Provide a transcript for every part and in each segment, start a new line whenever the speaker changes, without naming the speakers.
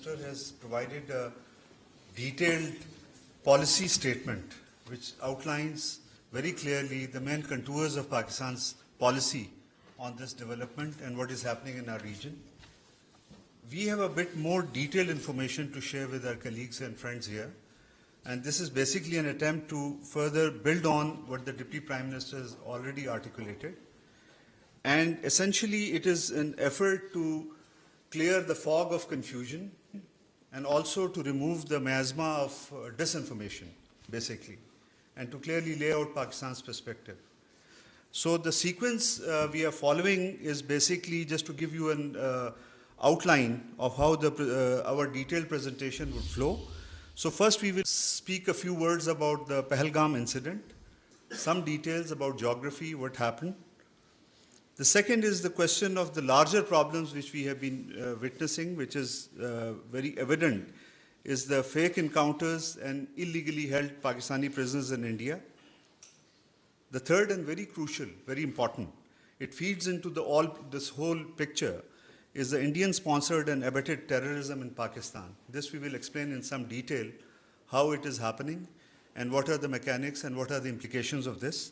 Minister has provided a detailed policy statement which outlines very clearly the main contours of Pakistan's policy on this development and what is happening in our region. We have a bit more detailed information to share with our colleagues and friends here, and this is basically an attempt to further build on what the Deputy Prime Minister has already articulated. And essentially it is an effort to clear the fog of confusion and also to remove the miasma of disinformation, basically, and to clearly lay out Pakistan's perspective. So the sequence we are following is basically just to give you an outline of how our detailed presentation would flow. So first we will speak a few words about the Pehlegam incident, some details about geography, what happened. The second is the question of the larger problems which we have been witnessing, which is very evident, is the fake encounters and illegally held Pakistani prisoners in India. The third and very crucial, very important, it feeds into this whole picture, is the Indian-sponsored and abetted terrorism in Pakistan. This we will explain in some detail how it is happening and what are the mechanics and what are the implications of this.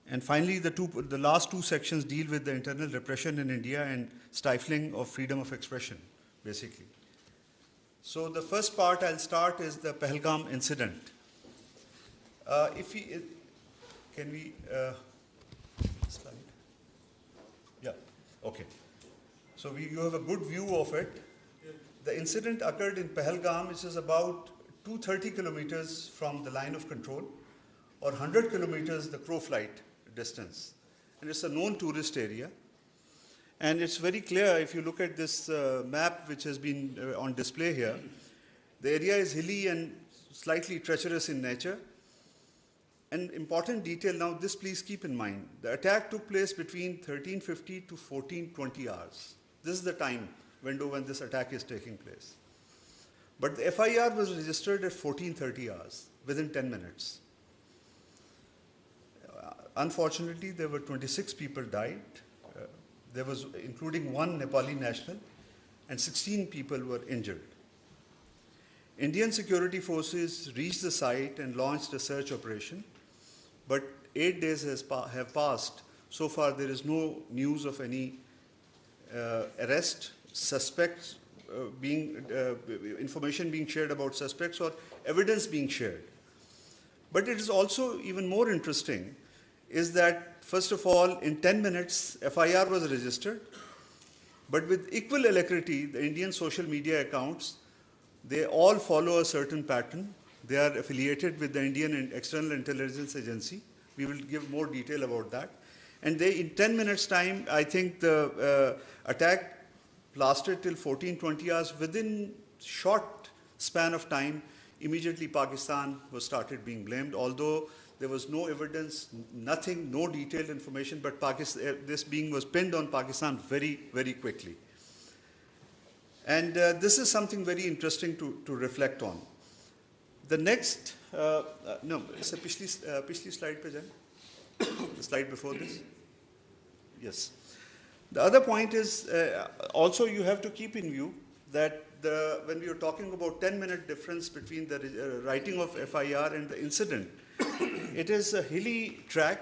And finally, the last two sections deal with the internal repression in India and stifling of freedom of expression, basically. So the first part I'll start is the Pehlegam incident. Can we slide? Yeah, okay. So you have a good view of it. The incident occurred in Pehlegam, which is about 230 kilometers from the line of control, or 100 kilometers the crow flight distance. And it's a known tourist area. And it's very clear if you look at this map which has been on display here. The area is hilly and slightly treacherous in nature. An important detail now, this please keep in mind. The attack took place between 1350 to 1420 hours. This is the time window when this attack is taking place. But the FIR was registered at 1430 hours, within 10 minutes. Unfortunately, there were 26 people died. There was, including one Nepali national, and 16 people were injured. Indian security forces reached the site and launched a search operation, but 8 days have passed. So far, there is no news of any arrest, suspects information being shared about suspects or evidence being shared. But it is also even more interesting is that, first of all, in 10 minutes, FIR was registered, but with equal alacrity, the Indian social media accounts, they all follow a certain pattern. They are affiliated with the Indian External Intelligence Agency. We will give more detail about that. And they, in 10 minutes time, I think the attack lasted till 1420 hours. Within short span of time, immediately Pakistan was started being blamed, although there was no evidence, nothing, no detailed information, but this being was pinned on Pakistan very, very quickly. And this is something very interesting to reflect on. The next, no, it's a pichli slide pe jaye. The slide before this. Yes. The other point is also you have to keep in view that when we are talking about 10-minute difference between the writing of FIR and the incident, it is a hilly track.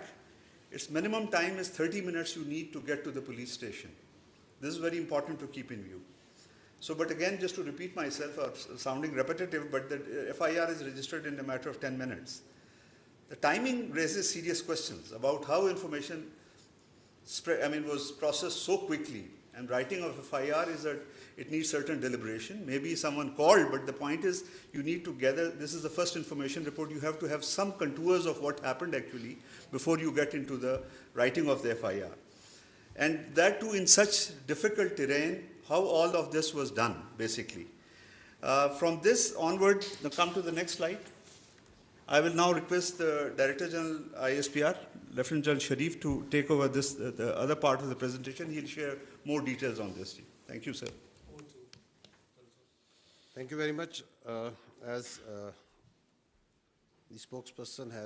Its minimum time is 30 minutes you need to get to the police station. This is very important to keep in view. So, but again, just to repeat myself, sounding repetitive, but the FIR is registered in a matter of 10 minutes. The timing raises serious questions about how information was processed so quickly. And writing of FIR is that it needs certain deliberation. Maybe someone called, but the point is you need to gather, this is the first information report, you have to have some contours of what happened actually before you get into the writing of the FIR. And that too in such difficult terrain, how all of this was done, basically. From this onward, now come to the next slide. I will now request the Director General ISPR, Lieutenant General Sharif, to take over this, the other part of the presentation. He'll share more details on this. Thank you, sir.
Thank you very much. As the spokesperson has